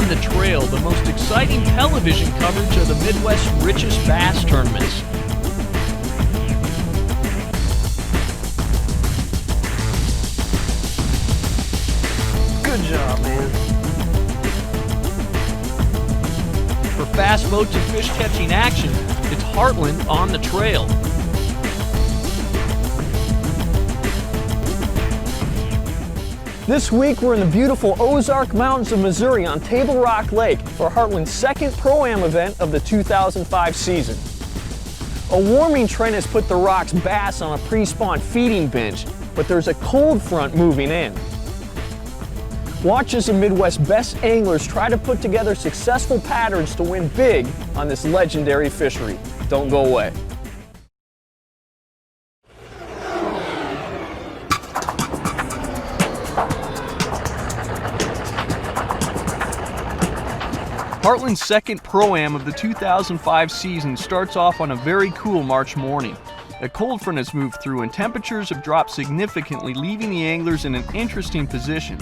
on the Trail, the most exciting television coverage of the Midwest's richest bass tournaments. Good job, man. For fast boats and fish catching action, it's Heartland on the Trail. This week we're in the beautiful Ozark Mountains of Missouri on Table Rock Lake for Heartland's second Pro-Am event of the 2005 season. A warming trend has put the Rock's bass on a pre-spawn feeding binge, but there's a cold front moving in. Watch as the Midwest's best anglers try to put together successful patterns to win big on this legendary fishery. Don't go away. Heartland's second Pro-Am of the 2005 season starts off on a very cool March morning. A cold front has moved through and temperatures have dropped significantly, leaving the anglers in an interesting position.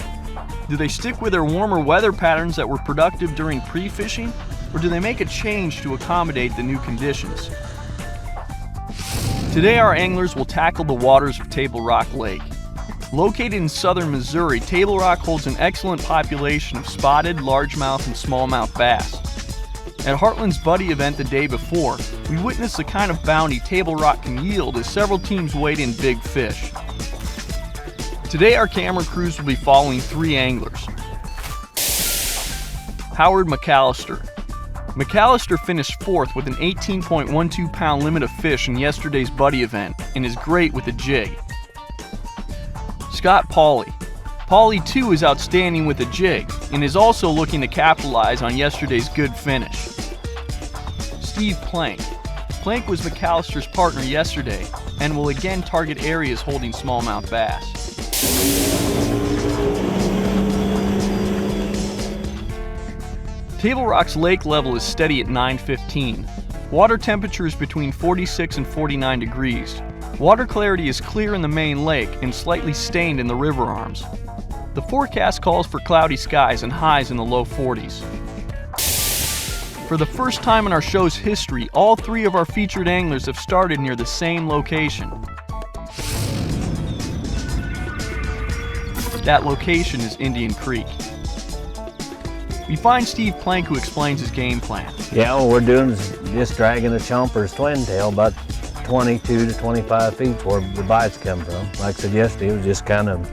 Do they stick with their warmer weather patterns that were productive during pre-fishing, or do they make a change to accommodate the new conditions? Today our anglers will tackle the waters of Table Rock Lake. Located in southern Missouri, Table Rock holds an excellent population of spotted, largemouth, and smallmouth bass. At Heartland's Buddy event the day before, we witnessed the kind of bounty Table Rock can yield as several teams weighed in big fish. Today our camera crews will be following three anglers. Howard McAllister. McAllister finished fourth with an 18.12 pound limit of fish in yesterday's Buddy event and is great with a jig. Scott Pauley. Pauley too is outstanding with a jig and is also looking to capitalize on yesterday's good finish. Steve Plank. Plank was McAllister's partner yesterday and will again target areas holding smallmouth bass. Table Rock's lake level is steady at 9:15. Water temperature is between 46 and 49 degrees. Water clarity is clear in the main lake and slightly stained in the river arms. The forecast calls for cloudy skies and highs in the low 40s. For the first time in our show's history, all three of our featured anglers have started near the same location. That location is Indian Creek. We find Steve Plank, who explains his game plan. Yeah, what we're doing is just dragging the chomper's twin tail about 22 to 25 feet where the bites come from. Like I said yesterday, it was just kind of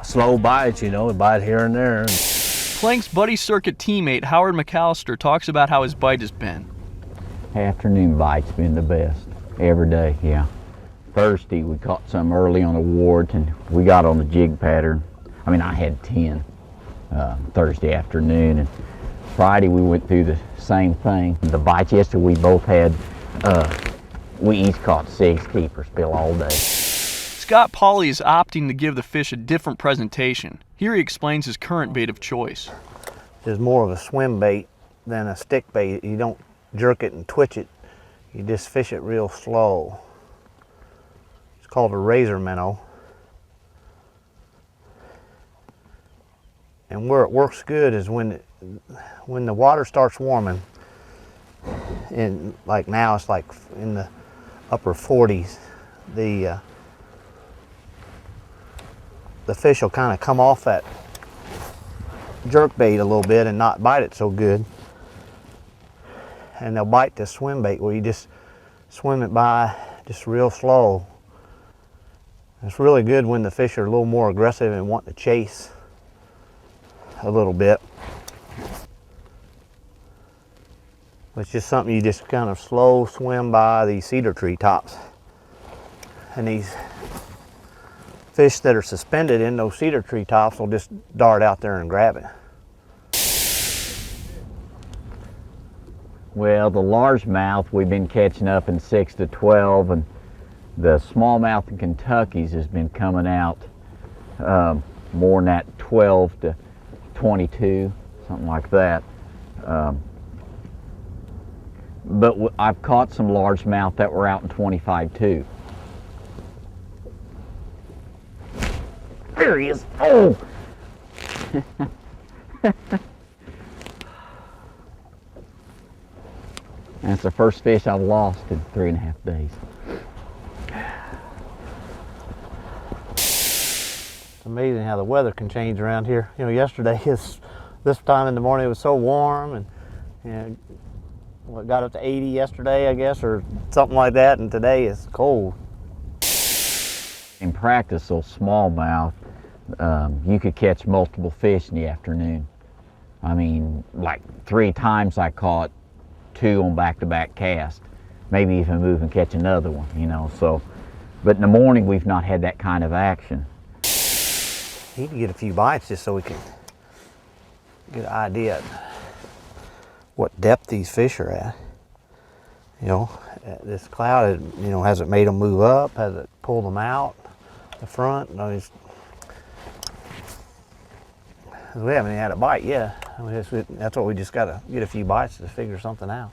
slow bites, you know, a bite here and there. Plank's Buddy Circuit teammate Howard McAllister talks about how his bite has been. Afternoon bite's been the best every day, yeah. Thursday we caught some early on the wart and we got on the jig pattern. I mean, I had 10 Thursday afternoon, and Friday we went through the same thing. The bites yesterday we both had, we each caught 6 keepers spill all day. Scott Pauley is opting to give the fish a different presentation. Here he explains his current bait of choice. It's more of a swim bait than a stick bait. You don't jerk it and twitch it. You just fish it real slow. It's called a razor minnow. And where it works good is when the water starts warming, and like now it's like in the upper 40s, the fish will kind of come off that jerk bait a little bit and not bite it so good. And they'll bite the swim bait where you just swim it by just real slow. It's really good when the fish are a little more aggressive and want to chase a little bit. It's just something you just kind of slow swim by these cedar tree tops. And these fish that are suspended in those cedar tree tops will just dart out there and grab it. Well, the largemouth we've been catching up in 6 to 12, and the smallmouth in Kentucky's has been coming out more than that 12 to 22, something like that. But I've caught some largemouth that were out in 25 too. There he is. Oh! And it's the first fish I've lost in 3.5 days. It's amazing how the weather can change around here. You know, yesterday, this time in the morning, it was so warm, and well, it got up to 80 yesterday, I guess, or something like that, and today it's cold. In practice, those smallmouth, you could catch multiple fish in the afternoon. I mean, like 3 times I caught 2 on back-to-back cast, maybe even move and catch another one, you know. So, but in the morning we've not had that kind of action. Need to get a few bites just so we can get an idea of what depth these fish are at. You know, this cloud, you know, has it made them move up? Has it pulled them out the front? No, we haven't had a bite yet. I mean, that's what we just got to get a few bites to figure something out.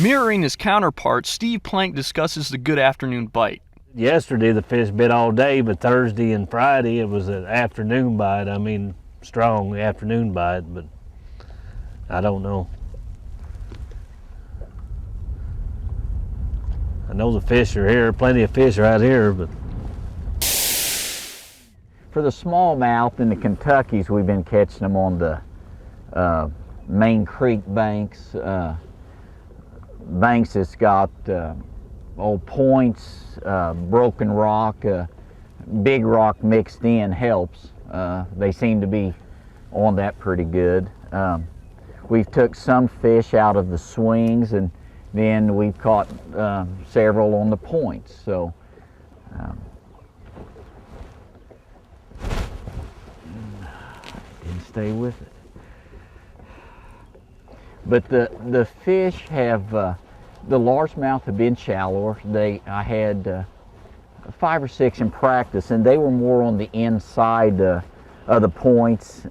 Mirroring his counterpart, Steve Plank discusses the good afternoon bite. Yesterday the fish bit all day, but Thursday and Friday it was an afternoon bite. I mean, strong afternoon bite, but I don't know. I know the fish are here, plenty of fish right here, but For the smallmouth in the Kentuckys, we've been catching them on the main creek banks, banks that's got old points, broken rock, big rock mixed in helps. They seem to be on that pretty good. We've took some fish out of the swings, and then we've caught several on the points. So didn't stay with it. But the fish have, the largemouth have been shallower. I had 5 or 6 in practice, and they were more on the inside of the points,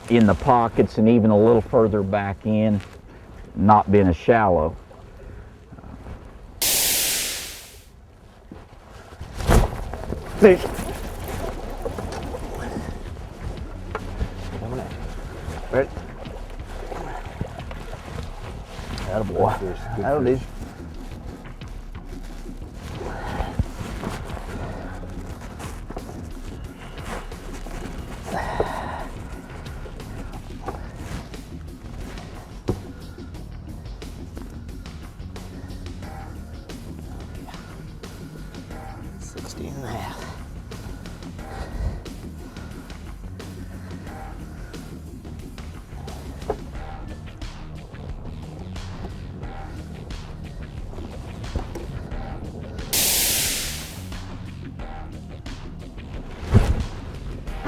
in the pockets, and even a little further back in, not being as shallow. Fish. Ready? Attaboy. That'll do.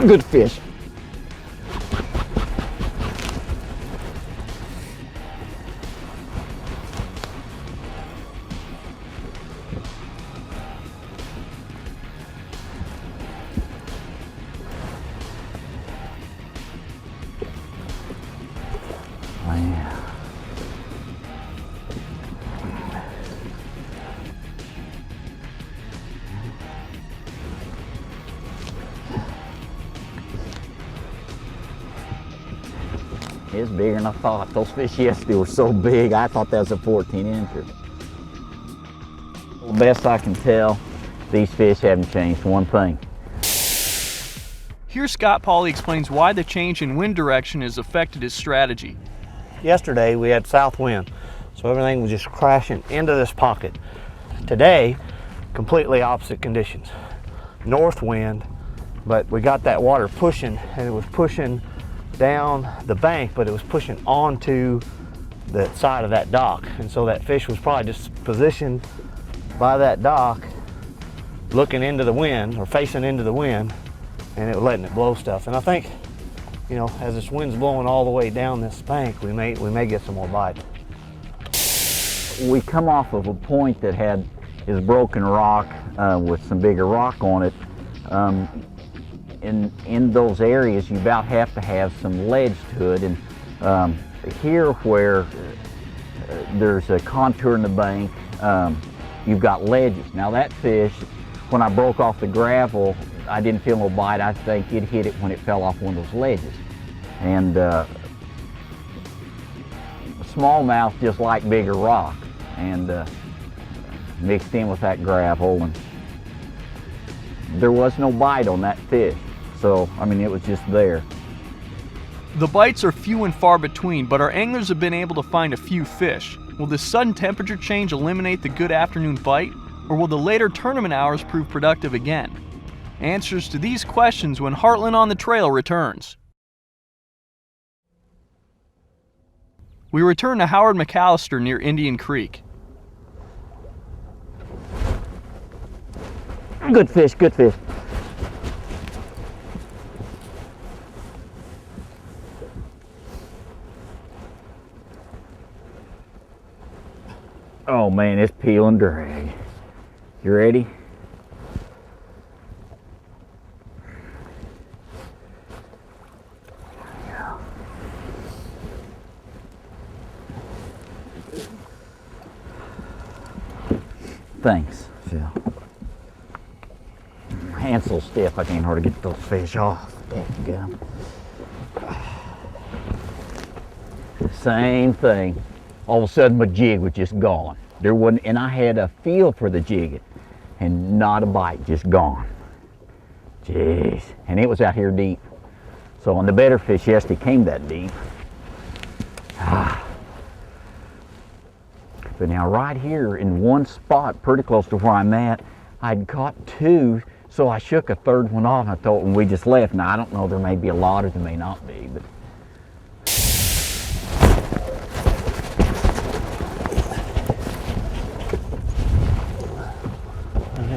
Good fish. It's bigger than I thought. Those fish yesterday were so big, I thought that was a 14-incher. Best I can tell, these fish haven't changed one thing. Here Scott Pauley explains why the change in wind direction has affected his strategy. Yesterday we had south wind, so everything was just crashing into this pocket. Today, completely opposite conditions. North wind, but we got that water pushing, and it was pushing down the bank, but it was pushing onto the side of that dock, and so that fish was probably just positioned by that dock, looking into the wind or facing into the wind, and it was letting it blow stuff. And I think, you know, as this wind's blowing all the way down this bank, we may get some more bites. We come off of a point that had his broken rock with some bigger rock on it. In those areas, you about have to have some ledge to it, and here where there's a contour in the bank, you've got ledges. Now that fish, when I broke off the gravel, I didn't feel no bite. I think it hit it when it fell off one of those ledges. And smallmouth just like bigger rock, and mixed in with that gravel, and there was no bite on that fish. So, I mean, it was just there. The bites are few and far between, but our anglers have been able to find a few fish. Will this sudden temperature change eliminate the good afternoon bite, or will the later tournament hours prove productive again? Answers to these questions when Heartland on the Trail returns. We return to Howard McAllister near Indian Creek. Good fish, good fish. Oh man, it's peel and drag. You ready? Yeah. Thanks, Phil. Hand's so stiff I can't hardly get those fish off. There you go. Same thing. All of a sudden my jig was just gone. There wasn't, and I had a feel for the jig, and not a bite, just gone. Jeez, and it was out here deep. So on the better fish yesterday came that deep. But now right here in one spot, pretty close to where I'm at, I'd caught two, so I shook a third one off, and I thought when we just left, now I don't know, there may be a lot or there may not be, but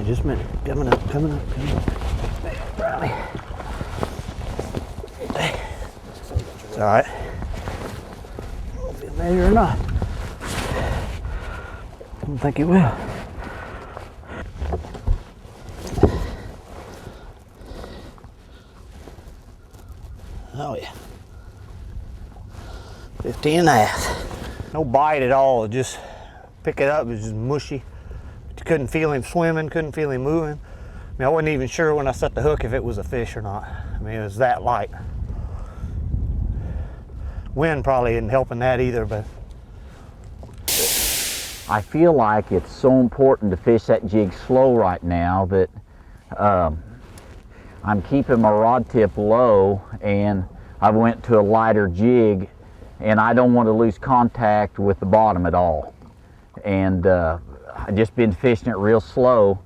Just a minute. Coming up, coming up, coming up. Riley. It's all right. I don't know if it'll measure or not. I don't think it will. Oh yeah. 15 and a half. No bite at all. Just pick it up. It's just mushy. Couldn't feel him swimming, couldn't feel him moving. I mean, I wasn't even sure when I set the hook if it was a fish or not. I mean, it was that light. Wind probably isn't helping that either, but. I feel like it's so important to fish that jig slow right now that I'm keeping my rod tip low, and I went to a lighter jig, and I don't want to lose contact with the bottom at all. And I've just been fishing it real slow,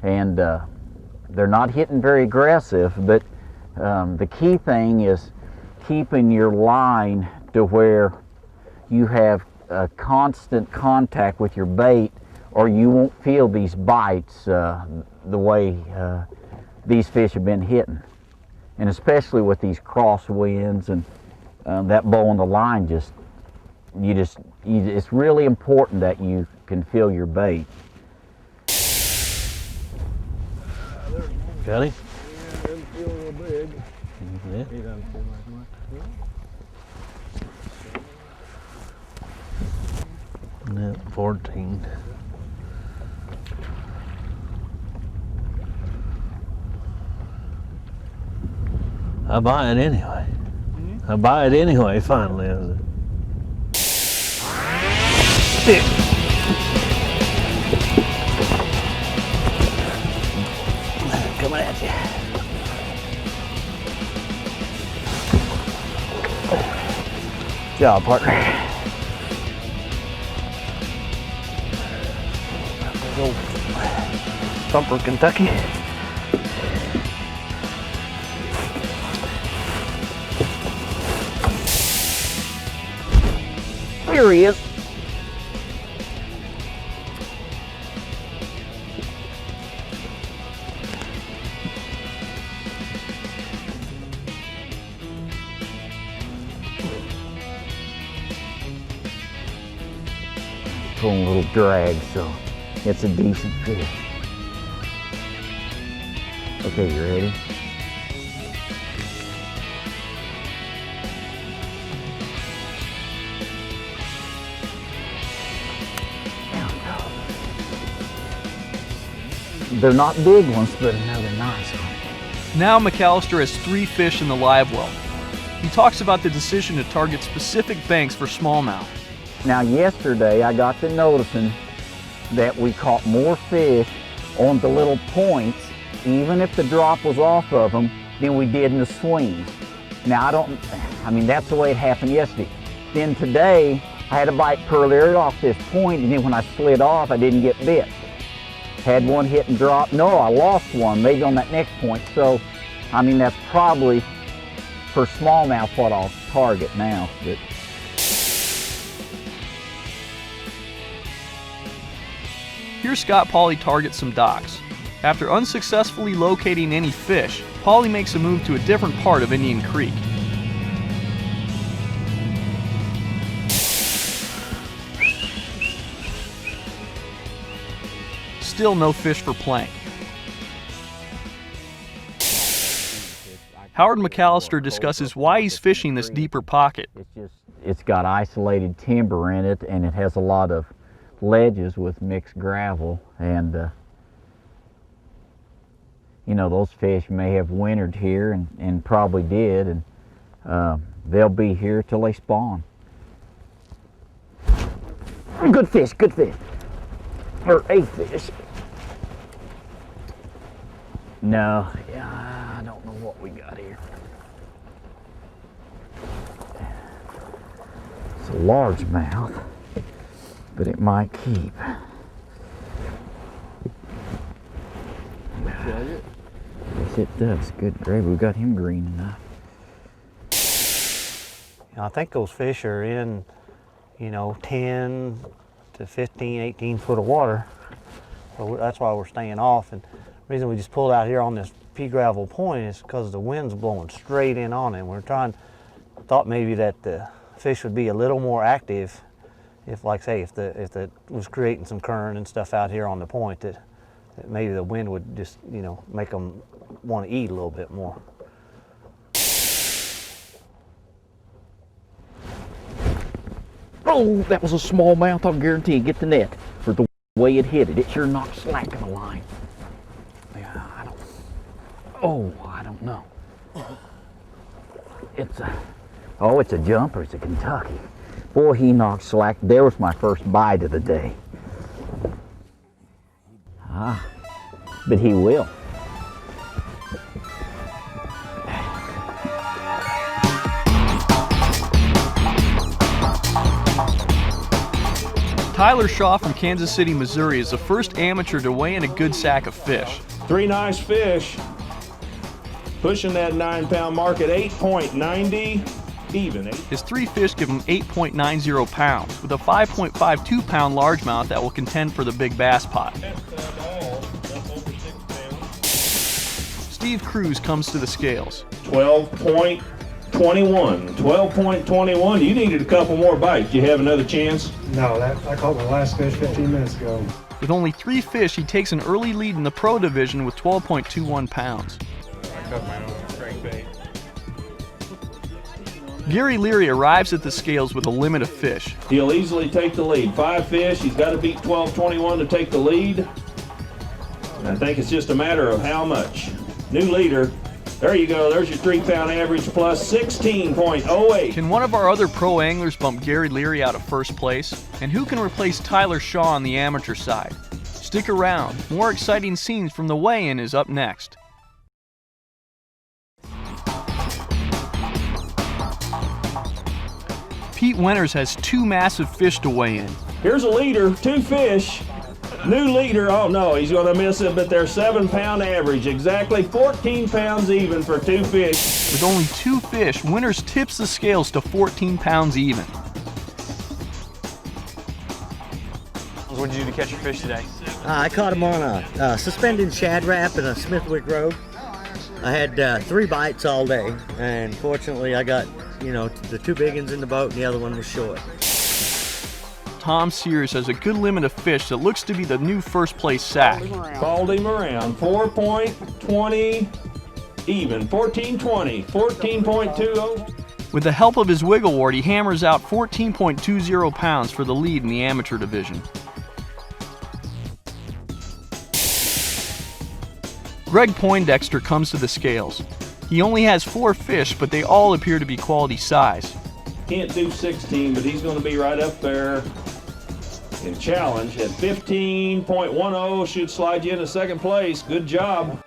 and they're not hitting very aggressive, but the key thing is keeping your line to where you have constant contact with your bait, or you won't feel these bites the way these fish have been hitting. And especially with these crosswinds and that bow on the line, it's really important that you can feel your bait. Got him? Yeah, doesn't feel real big. Yeah. He doesn't feel like much. Yeah, 14. I buy it anyway. I buy it anyway, finally. Coming at you. Good job, partner. Big old thumper, Kentucky. Here he is. Pulling a little drag, so it's a decent fish. Okay, you ready? They're not big ones, but another nice one. Now McAllister has 3 fish in the live well. He talks about the decision to target specific banks for smallmouth. Now yesterday I got to noticing that we caught more fish on the little points, even if the drop was off of them, than we did in the swings. Now I mean, that's the way it happened yesterday. Then today, I had a bite earlier off this point, and then when I slid off, I didn't get bit. Had one hit and drop. No, I lost one, maybe on that next point. So, I mean, that's probably for smallmouth what I'll target now. But Here Scott Pauley targets some docks. After unsuccessfully locating any fish, Pauley makes a move to a different part of Indian Creek. Still no fish for plank. Howard McAllister discusses why he's fishing this deeper pocket. it's got isolated timber in it, and it has a lot of ledges with mixed gravel, and you know, those fish may have wintered here and probably did, and they'll be here till they spawn. Good fish, or a fish. No, yeah, I don't know what we got here. It's a largemouth, but it might keep. Yes, it does. Good gravy. We got him green enough. I think those fish are in, you know, 10 to 15, 18 foot of water. So that's why we're staying off. And the reason we just pulled out here on this pea gravel point is because the wind's blowing straight in on it. We're thought maybe that the fish would be a little more active if, like say, if the was creating some current and stuff out here on the point, that maybe the wind would just, you know, make them want to eat a little bit more. Oh, that was a smallmouth, I'll guarantee you. Get the net for the way it hit it. It sure knocked slack in the line. Yeah, I don't know. It's a jumper. It's a Kentucky. Boy, he knocked slack. There was my first bite of the day. But he will. Tyler Shaw from Kansas City, Missouri is the first amateur to weigh in a good sack of fish. 3 nice fish, pushing that 9-pound mark at 8.90 even. His 3 fish give him 8.90 pounds, with a 5.52 pound largemouth that will contend for the big bass pot. Steve Cruz comes to the scales. 12.21. 12.21. You needed a couple more bites. Do you have another chance? No, I caught my last fish 15 minutes ago. With only 3 fish, he takes an early lead in the pro division with 12.21 pounds. I cut mine with a crankbait. Gary Leary arrives at the scales with a limit of fish. He'll easily take the lead. 5 fish. He's got to beat 12.21 to take the lead. And I think it's just a matter of how much. New leader. There you go. There's your 3-pound average plus 16.08. Can one of our other pro anglers bump Gary Leary out of first place? And who can replace Tyler Shaw on the amateur side? Stick around. More exciting scenes from the weigh-in is up next. Pete Winters has 2 massive fish to weigh in. Here's a leader, 2 fish. New leader, oh no, he's going to miss it, but they're 7-pound average. Exactly 14 pounds even for 2 fish. With only 2 fish, Winters tips the scales to 14 pounds even. What did you do to catch your fish today? I caught him on a suspended shad wrap in a Smithwick Road. I had 3 bites all day, and fortunately I got, you know, the 2 big ones in the boat and the other one was short. Tom Sears has a good limit of fish that looks to be the new first place sack. Called him around, 4.20 even, 14.20, 14.20. With the help of his wiggle wart, he hammers out 14.20 pounds for the lead in the amateur division. Greg Poindexter comes to the scales. He only has 4 fish, but they all appear to be quality size. Can't do 16, but he's going to be right up there in challenge at 15.10. Should slide you into second place. Good job.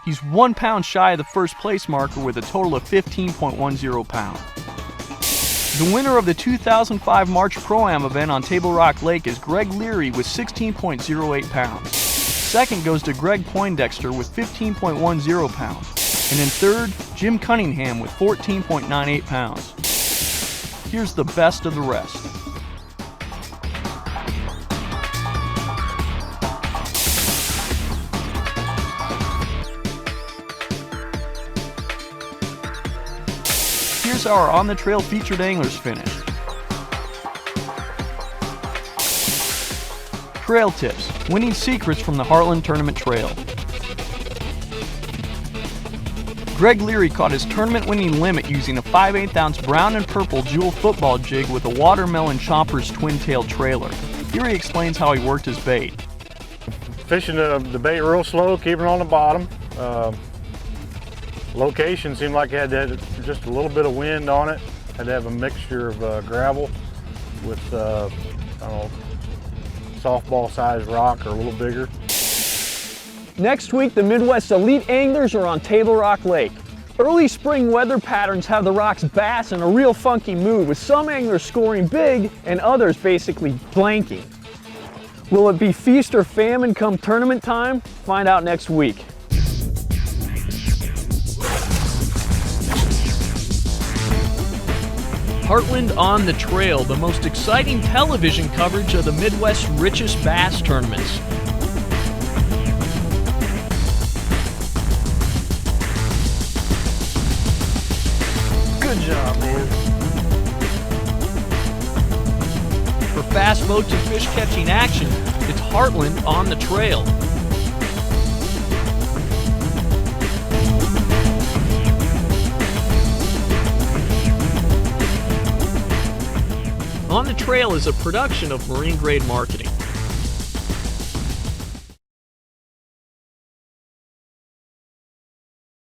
He's 1 pound shy of the first place marker with a total of 15.10 pounds. The winner of the 2005 March Pro Am event on Table Rock Lake is Greg Leary with 16.08 pounds. Second goes to Greg Poindexter with 15.10 pounds. And in third, Jim Cunningham with 14.98 pounds. Here's the best of the rest. Here's how our On the Trail featured anglers finished. Trail tips, winning secrets from the Heartland Tournament Trail. Greg Leary caught his tournament-winning limit using a 5/8 ounce brown and purple jewel football jig with a watermelon chomper's twin-tail trailer. Here he explains how he worked his bait. Fishing the bait real slow, keeping it on the bottom. Location seemed like it had just a little bit of wind on it. Had to have a mixture of gravel with, I don't know, softball-sized rock or a little bigger. Next week, the Midwest elite anglers are on Table Rock Lake. Early spring weather patterns have the rocks bass in a real funky mood, with some anglers scoring big and others basically blanking. Will it be feast or famine come tournament time? Find out next week. Heartland on the Trail, the most exciting television coverage of the Midwest's richest bass tournaments. Good job, man. For fast boats and fish catching action, it's Heartland on the Trail. On the Trail is a production of Marine Grade Marketing.